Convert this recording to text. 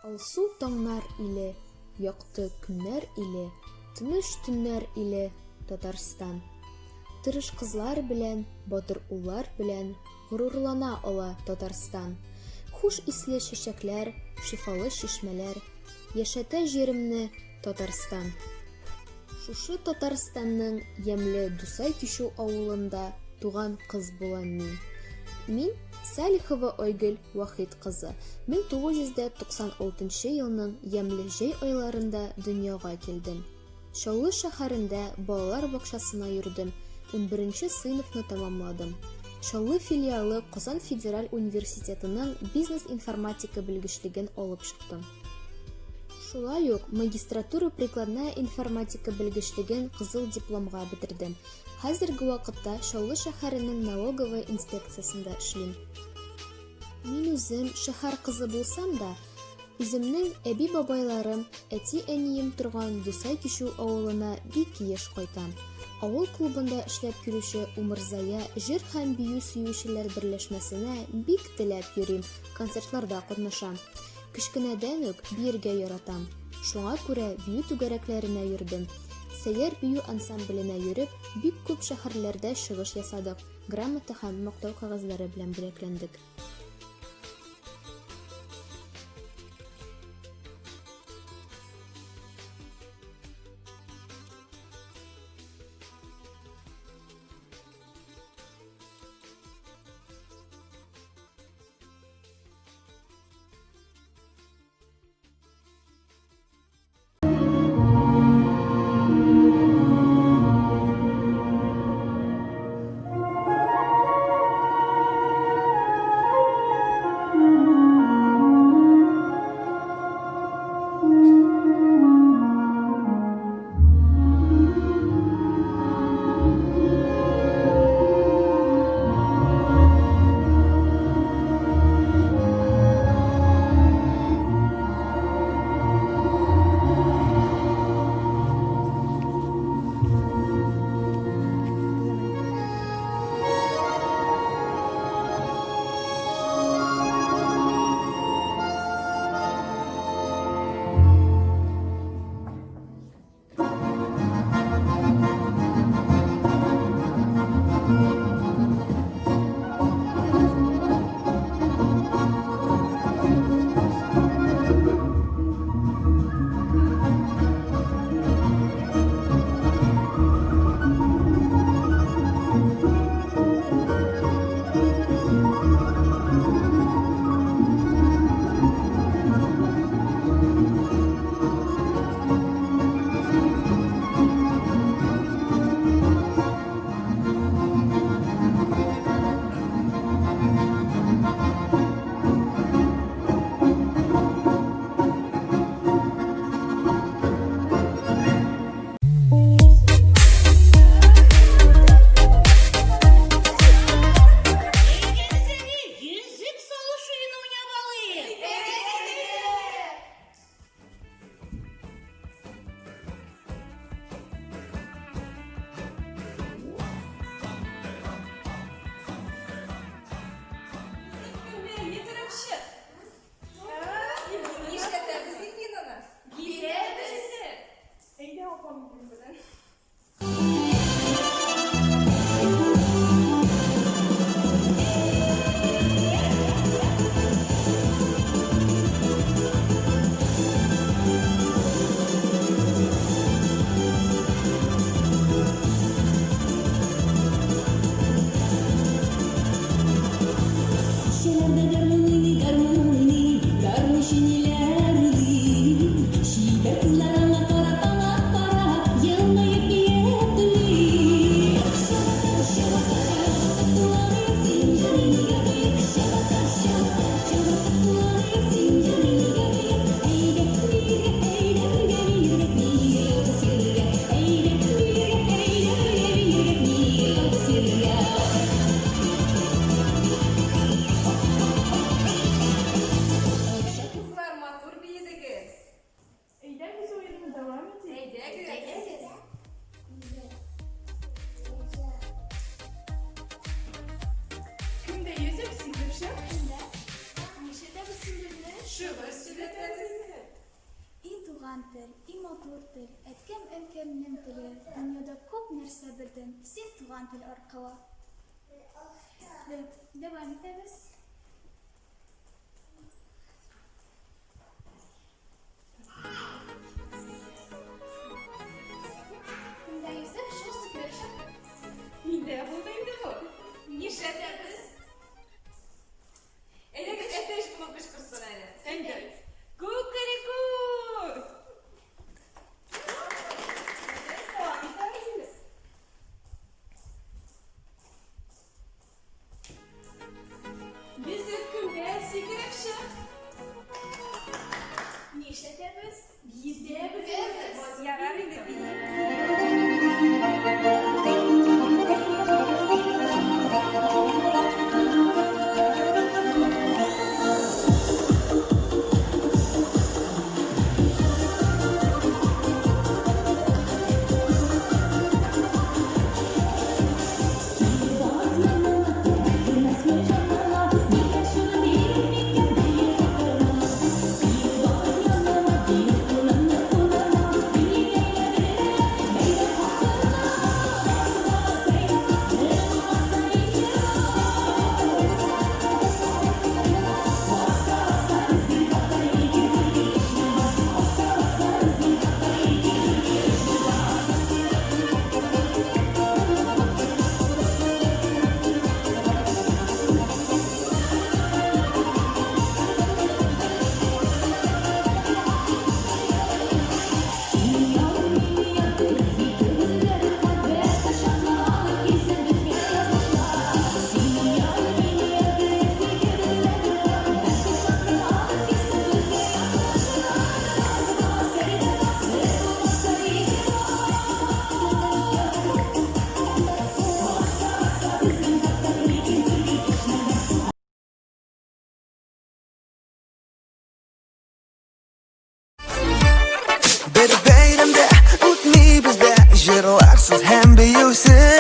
Алсу таңнар иле, яҡты көннәр иле, тыныш төннәр иле, Татарстан. Тырыш ҡыҙлар белән, батыр уллар белән ғорурлана ала Татарстан. Хуш исле шәшәкләр, шифалы шишмәләр, йәшәтә җиремне Татарстан. Шушы Татарстанның йәмле Дусай Кишү ауылында туған ҡыз булам мин. Мин Сәлихова Айгөл Вахит ҡызы. 1996 йылның йәмле җәй айларында донъяға килдем. Чаллы шәһәрендә балалар баҡшасына йөрөдөм, 11-нче сыйныфны тамамладым. Чаллы филиалы Ҡазан федераль университетының бизнес-информатика белгечлеген алып сыҡтым. Шулай уҡ магистратура прикладная информатика белгечлеген ҡызыл дипломға бетердем. Хәзерге ваҡытта Чаллы шәһәренең налоговый инспекциясында эшлим. Мин үзем шәһәр ҡызы булсам да, үземнең әби-бабайларым, әти-әнием торған Дусай Кишү ауылына бик йыш ҡайтам. Ауыл клубында эшләп йөрөүсе Умырзая җыр һәм бию сөйөүселәр берләшмәсенә бик теләп йөрөйм, концертларда ҡатнашам. Кечкенәдән үк биергә яратам. Шуңа күрә бию түгәрәкләренә йөрдөм. Сәйәр бию ансамбленә йөрөп, бик күп шәһәрләрдә чыгыш ясадык. Грамота һәм маҡтау ҡағыҙҙары белән бүләкләндек. Шива сюда, туган тел, и матур тел, әткәм әнкәмнең теле. Дөньяда күп нәрсә белдем, син туган тел аркылы. Devam ederiz. Kimdəysə, şəxs görüşəm. Minde buradaydı bu. Nişetemiz. Elimiz eteş bunu kışkırsın hele. Evet. Kukuriku. Devam ederiz. Biz hükümde sikirekşe. Nişetemiz. Yiyeceğimiz. Yarar idi bilir. Bir beyrimde o'tmay bizda jiroqsiz ham beyusiz